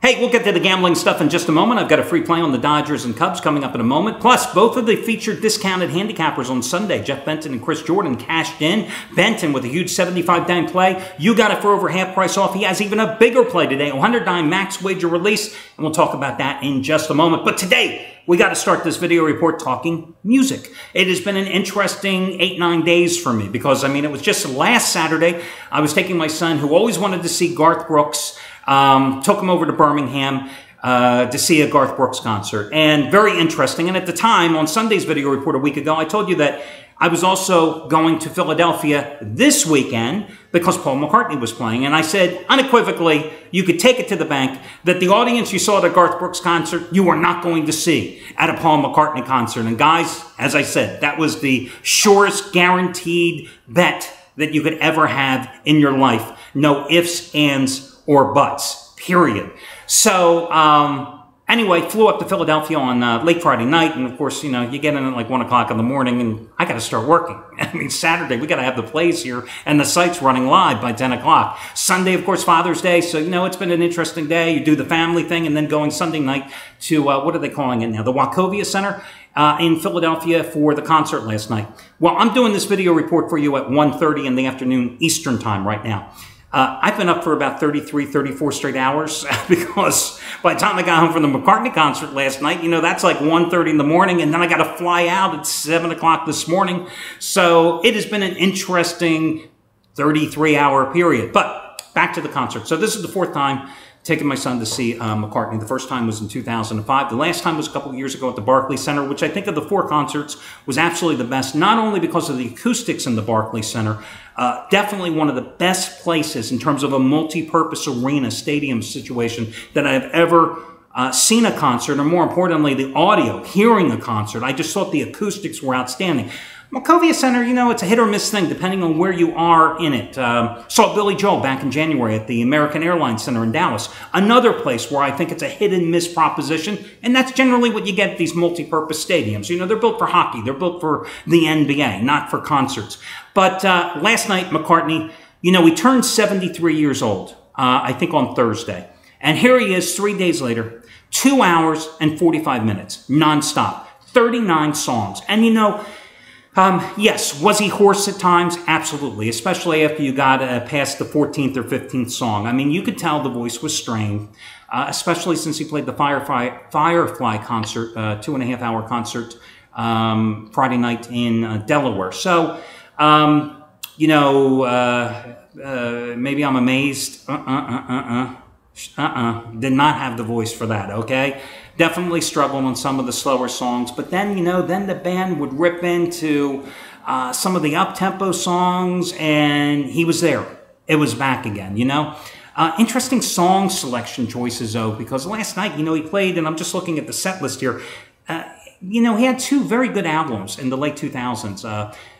Hey, we'll get to the gambling stuff in just a moment. I've got a free play on the Dodgers and Cubs coming up in a moment. Plus, both of the featured discounted handicappers on Sunday, Jeff Benton and Chris Jordan, cashed in. Benton with a huge 75-dime play. You got it for over half price off. He has even a bigger play today, 100-dime max wager release, and we'll talk about that in just a moment. But today, we got to start this video report talking music. It has been an interesting 8-9 days for me because, it was just last Saturday. I was taking my son, who always wanted to see Garth Brooks, took him over to Birmingham to see a Garth Brooks concert. And very interesting. And at the time, on Sunday's video report a week ago, I told you that I was also going to Philadelphia this weekend because Paul McCartney was playing. And I said unequivocally, you could take it to the bank that the audience you saw at a Garth Brooks concert, you are not going to see at a Paul McCartney concert. And guys, as I said, that was the surest guaranteed bet that you could ever have in your life. No ifs, ands, or buts, period. So, anyway, flew up to Philadelphia on late Friday night, and of course, you get in at like 1 o'clock in the morning, and I got to start working. Saturday, we got to have the plays here, and the site's running live by 10 o'clock. Sunday, of course, Father's Day, so, it's been an interesting day. You do the family thing, and then going Sunday night to, what are they calling it now? The Wachovia Center in Philadelphia for the concert last night. Well, I'm doing this video report for you at 1:30 in the afternoon Eastern time right now. I've been up for about 33, 34 straight hours because by the time I got home from the McCartney concert last night, that's like 1:30 in the morning, and then I got to fly out at 7 o'clock this morning. So it has been an interesting 33-hour period. But back to the concert. So this is the fourth time taking my son to see McCartney. The first time was in 2005. The last time was a couple of years ago at the Barclays Center, which I think of the four concerts was absolutely the best, not only because of the acoustics in the Barclays Center, definitely one of the best places in terms of a multi-purpose arena stadium situation that I've ever seen a concert, or more importantly, the audio, hearing a concert. I just thought the acoustics were outstanding. Wachovia Center, it's a hit or miss thing depending on where you are in it. Saw Billy Joel back in January at the American Airlines Center in Dallas. Another place where I think it's a hit and miss proposition, and that's generally what you get at these multi-purpose stadiums. They're built for hockey. They're built for the NBA, not for concerts. But last night, McCartney, he turned 73 years old, I think on Thursday. And here he is 3 days later, 2 hours and 45 minutes, nonstop, 39 songs. And yes, was he hoarse at times? Absolutely, especially after you got past the 14th or 15th song. You could tell the voice was strained, especially since he played the Firefly concert, 2.5-hour concert, Friday night in Delaware. So, maybe I'm amazed. Did not have the voice for that, okay? Definitely struggled on some of the slower songs, but then, then the band would rip into some of the up-tempo songs, and he was there. It was back again, Interesting song selection choices, though, because last night, he played, and I'm just looking at the set list here, he had two very good albums in the late 2000s,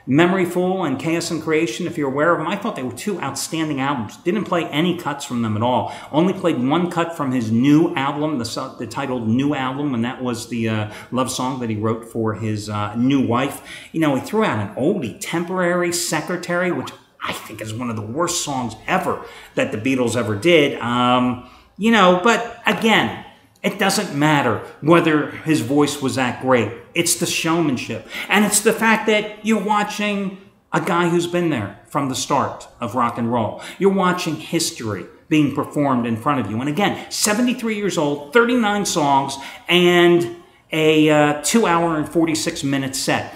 Memoryful and Chaos and Creation, if you're aware of them. I thought they were two outstanding albums. Didn't play any cuts from them at all. Only played one cut from his new album, the titled New Album, and that was the love song that he wrote for his new wife. He threw out an oldie, Temporary Secretary, which I think is one of the worst songs ever that the Beatles ever did. But again, it doesn't matter whether his voice was that great. It's the showmanship. And it's the fact that you're watching a guy who's been there from the start of rock and roll. You're watching history being performed in front of you. And again, 73 years old, 39 songs, and a 2 hour and 46-minute set.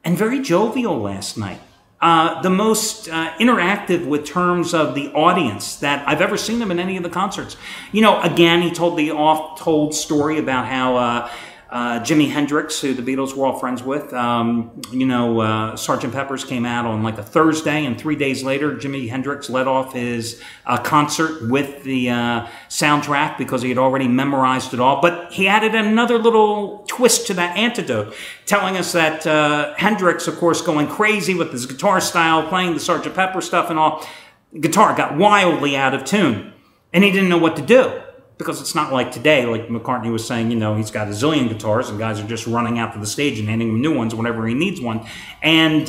And very jovial last night. The most interactive with terms of the audience that I've ever seen him in any of the concerts. Again, he told the oft-told story about how Jimi Hendrix, who the Beatles were all friends with, Sgt. Pepper's came out on like a Thursday, and 3 days later, Jimi Hendrix led off his concert with the soundtrack because he had already memorized it all. But he added another little twist to that antidote, telling us that Hendrix, of course, going crazy with his guitar style, playing the Sgt. Pepper stuff and all, guitar got wildly out of tune, and he didn't know what to do. Because it's not like today, like McCartney was saying, he's got a zillion guitars and guys are just running out to the stage and handing him new ones whenever he needs one. And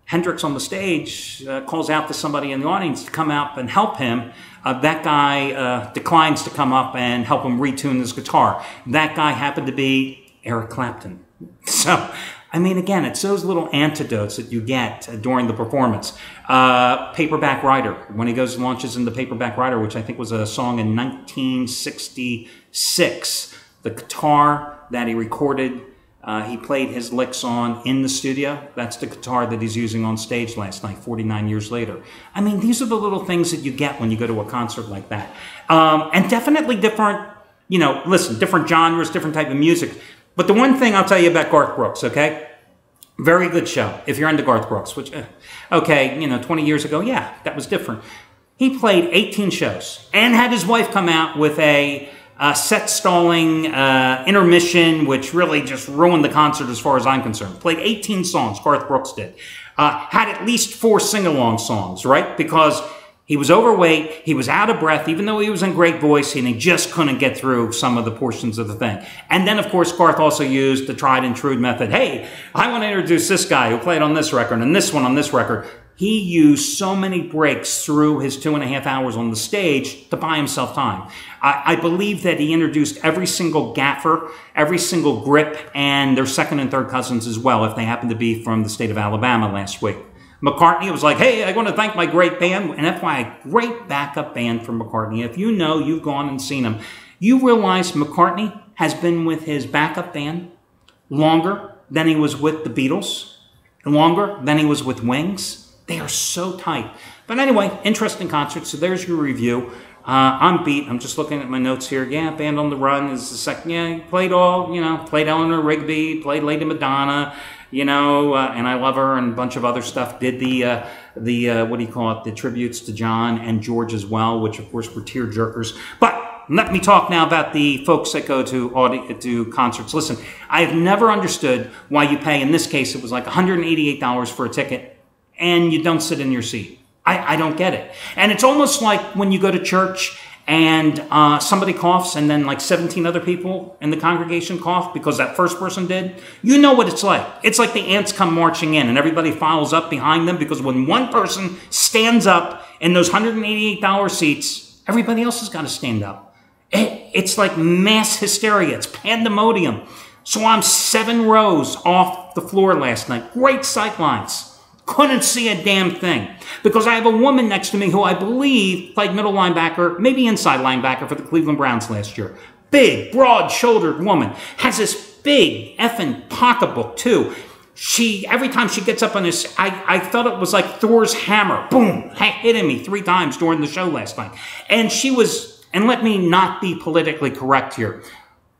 Hendrix on the stage calls out to somebody in the audience to come out and help him That guy declines to come up and help him retune his guitar. That guy happened to be Eric Clapton. So, I mean, again, it's those little antidotes that you get during the performance. Paperback Writer, when he goes and launches into Paperback Writer, which I think was a song in 1966, the guitar that he recorded, he played his licks on in the studio. That's the guitar that he's using on stage last night, 49 years later. I mean, these are the little things that you get when you go to a concert like that. And definitely different, you know, listen, different genres, different type of music. But the one thing I'll tell you about Garth Brooks, okay? Very good show, if you're into Garth Brooks, which, okay, you know, 20 years ago, yeah, that was different. He played 18 shows and had his wife come out with a set stalling intermission, which really just ruined the concert as far as I'm concerned. Played 18 songs, Garth Brooks did. Had at least 4 sing-along songs, right? Because he was overweight, he was out of breath, even though he was in great voice, and he just couldn't get through some of the portions of the thing. And then, of course, Garth also used the tried and true method. Hey, I want to introduce this guy who played on this record and this one on this record. He used so many breaks through his 2.5 hours on the stage to buy himself time. I believe that he introduced every single gaffer, every single grip, and their second and third cousins as well, if they happen to be from the state of Alabama last week. McCartney was like, hey, I want to thank my great band, and that's why a great backup band for McCartney. If you know, you've gone and seen him, you realize McCartney has been with his backup band longer than he was with the Beatles, longer than he was with Wings. They are so tight. But anyway, interesting concert. So there's your review. I'm beat. I'm just looking at my notes here. Yeah, Band on the Run is the second. Yeah, he played all, you know, played Eleanor Rigby, played Lady Madonna, you know, and I Love Her and a bunch of other stuff. Did the what do you call it, the tributes to John and George as well, which of course were tear jerkers. But let me talk now about the folks that go to concerts. Listen, I've never understood why you pay, in this case, it was like $188 for a ticket, and you don't sit in your seat. I don't get it. And it's almost like when you go to church and somebody coughs and then like 17 other people in the congregation cough because that first person did. You know what it's like. It's like the ants come marching in and everybody files up behind them, because when one person stands up in those $188 seats, everybody else has got to stand up. It's like mass hysteria. It's pandemonium. So I'm 7 rows off the floor last night. Great sight lines. Couldn't see a damn thing, because I have a woman next to me who I believe played middle linebacker, maybe inside linebacker for the Cleveland Browns last year. Big, broad-shouldered woman. Has this big effing pocketbook, too. Every time she gets up on this, I thought it was like Thor's hammer. Boom! Hitting me 3 times during the show last night. And she was, and let me not be politically correct here.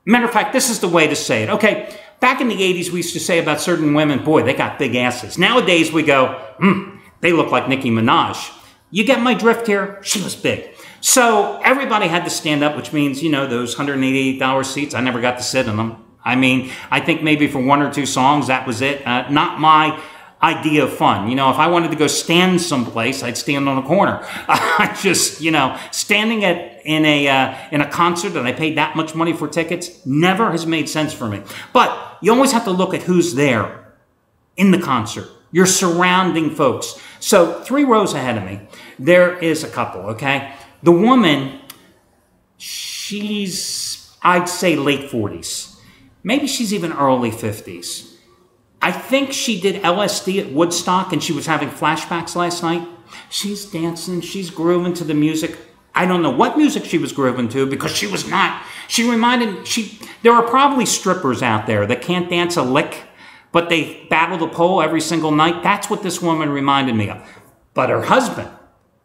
Matter of fact, this is the way to say it. Okay. Back in the 80s, we used to say about certain women, boy, they got big asses. Nowadays, we go, they look like Nicki Minaj. You get my drift here? She was big. So everybody had to stand up, which means, you know, those $188 seats, I never got to sit in them. I mean, I think maybe for 1 or 2 songs, that was it. Not my idea of fun. You know, if I wanted to go stand someplace, I'd stand on a corner. I just, you know, standing in a concert that I paid that much money for tickets never has made sense for me. But you always have to look at who's there in the concert. Your surrounding folks. So 3 rows ahead of me, there is a couple, okay? The woman, she's, I'd say late 40s. Maybe she's even early 50s. I think she did LSD at Woodstock and she was having flashbacks last night. She's dancing, she's grooving to the music. I don't know what music she was grooving to, because she was not. There are probably strippers out there that can't dance a lick, but they battle the pole every single night. That's what this woman reminded me of. But her husband,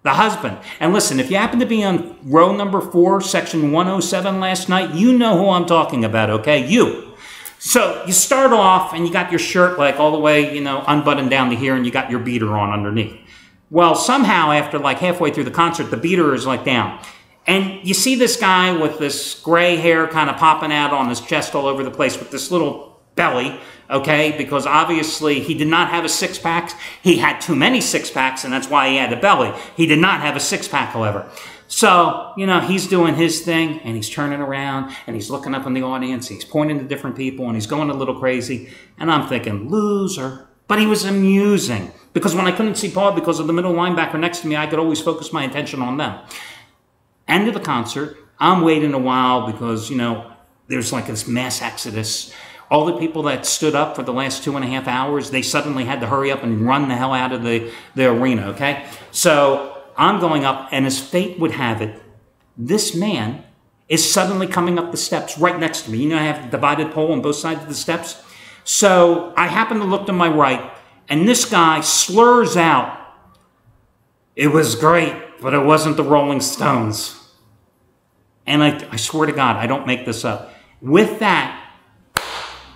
the husband. And listen, if you happen to be on row number 4, section 107 last night, you know who I'm talking about, okay? You. So you start off and you got your shirt like all the way, you know, unbuttoned down to here, and you got your beater on underneath. Well, somehow after like halfway through the concert, the beater is like down. And you see this guy with this gray hair kind of popping out on his chest all over the place with this little belly, okay? Because obviously he did not have a 6-pack. He had too many 6-packs, and that's why he had a belly. He did not have a 6-pack, however. So, you know, he's doing his thing, and he's turning around, and he's looking up in the audience, he's pointing to different people, and he's going a little crazy. And I'm thinking, loser. But he was amusing, because when I couldn't see Paul because of the middle linebacker next to me, I could always focus my attention on them. End of the concert. I'm waiting a while because, you know, there's like this mass exodus. All the people that stood up for the last 2.5 hours, they suddenly had to hurry up and run the hell out of the arena, okay? So I'm going up, and as fate would have it, this man is suddenly coming up the steps right next to me. You know, I have a divided pole on both sides of the steps. So I happen to look to my right, and this guy slurs out, "It was great, but it wasn't the Rolling Stones." And I swear to God, I don't make this up. With that,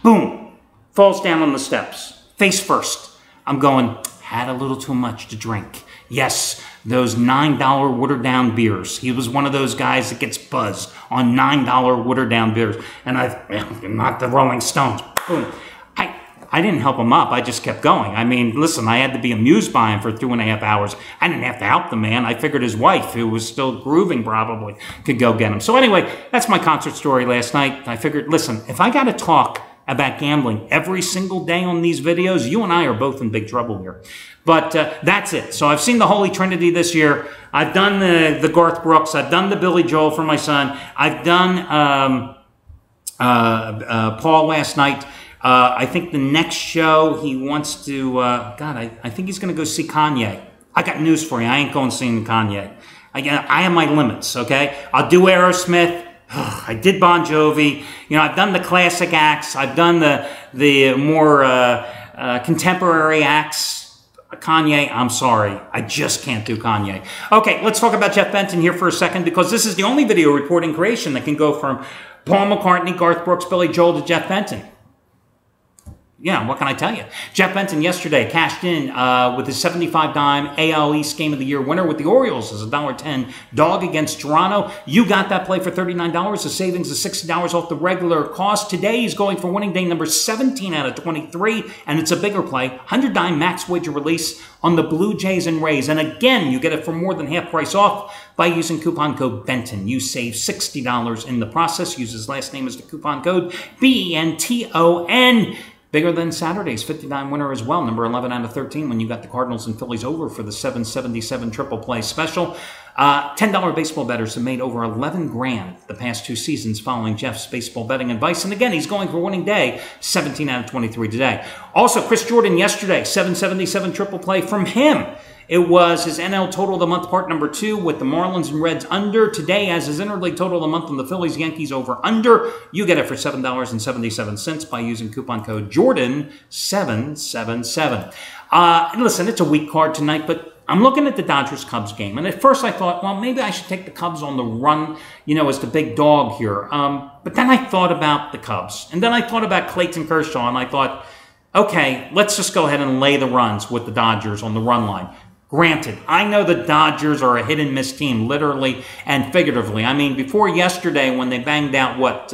boom, falls down on the steps, face first. I'm going, had a little too much to drink. Yes, those $9 watered down beers. He was one of those guys that gets buzzed on $9 watered down beers. And not the Rolling Stones. Boom. I didn't help him up. I just kept going. I mean, listen, I had to be amused by him for 2.5 hours. I didn't have to help the man. I figured his wife, who was still grooving probably, could go get him. So anyway, that's my concert story last night. I figured, listen, if I got to talk about gambling every single day on these videos, you and I are both in big trouble here. But that's it. So I've seen the Holy Trinity this year. I've done the Garth Brooks. I've done the Billy Joel for my son. I've done Paul last night. I think the next show he wants to, I think he's going to go see Kanye. I got news for you. I ain't going seeing Kanye. I have my limits, okay? I'll do Aerosmith. I did Bon Jovi. You know, I've done the classic acts. I've done the more contemporary acts. Kanye, I'm sorry. I just can't do Kanye. Okay, let's talk about Jeff Benton here for a second, because this is the only video reporting creation that can go from Paul McCartney, Garth Brooks, Billy Joel to Jeff Benton. Yeah, what can I tell you? Jeff Benton yesterday cashed in with his 75-dime AL East Game of the Year winner with the Orioles as a $1.10 dog against Toronto. You got that play for $39. The savings is $60 off the regular cost. Today he's going for winning day number 17 out of 23, and it's a bigger play. 100-dime max wager release on the Blue Jays and Rays. And again, you get it for more than half price off by using coupon code Benton. You save $60 in the process. Use his last name as the coupon code, BENTON. Bigger than Saturday's 59 winner as well, number 11 out of 13, when you got the Cardinals and Phillies over for the 777 triple play special. $10 baseball bettors have made over 11 grand the past 2 seasons following Jeff's baseball betting advice. And again, he's going for winning day, 17 out of 23 today. Also, Chris Jordan yesterday, 777 triple play from him. It was his NL Total of the Month part number 2 with the Marlins and Reds under. Today, as his interleague Total of the Month on the Phillies Yankees over under. You get it for $7.77 by using coupon code Jordan777. Listen, it's a weak card tonight, but I'm looking at the Dodgers-Cubs game. And at first I thought, well, maybe I should take the Cubs on the run, you know, as the big dog here. But then I thought about the Cubs. And then I thought about Clayton Kershaw, and I thought, okay, let's just go ahead and lay the runs with the Dodgers on the run line. Granted, I know the Dodgers are a hit-and-miss team, literally and figuratively. I mean, before yesterday when they banged out, what,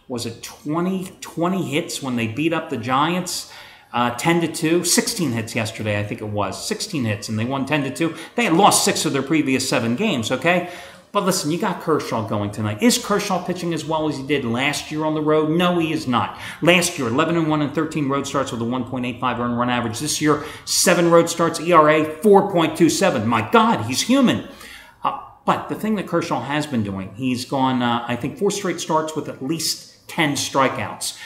was it 20 hits when they beat up the Giants? 10-2, 16 hits yesterday, I think it was. 16 hits, and they won 10-2. They had lost 6 of their previous 7 games, okay? But listen, you got Kershaw going tonight. Is Kershaw pitching as well as he did last year on the road? No, he is not. Last year, 11-1 and 13 road starts with a 1.85 earned run average. This year, 7 road starts, ERA 4.27. My God, he's human. But the thing that Kershaw has been doing, he's gone, I think, 4 straight starts with at least 10 strikeouts.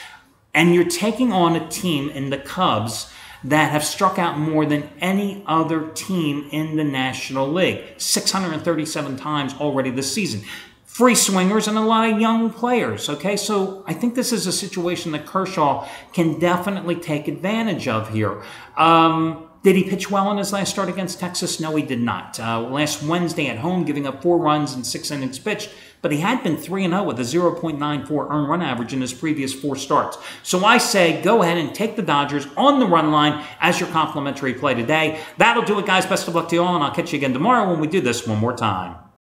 And you're taking on a team in the Cubs that have struck out more than any other team in the National League. 637 times already this season. Free swingers and a lot of young players, okay? So I think this is a situation that Kershaw can definitely take advantage of here. Did he pitch well in his last start against Texas? No, he did not. Last Wednesday at home, giving up 4 runs in 6 innings pitched, but he had been 3-0 with a 0.94 earned run average in his previous 4 starts. So I say go ahead and take the Dodgers on the run line as your complimentary play today. That'll do it, guys. Best of luck to you all, and I'll catch you again tomorrow when we do this one more time.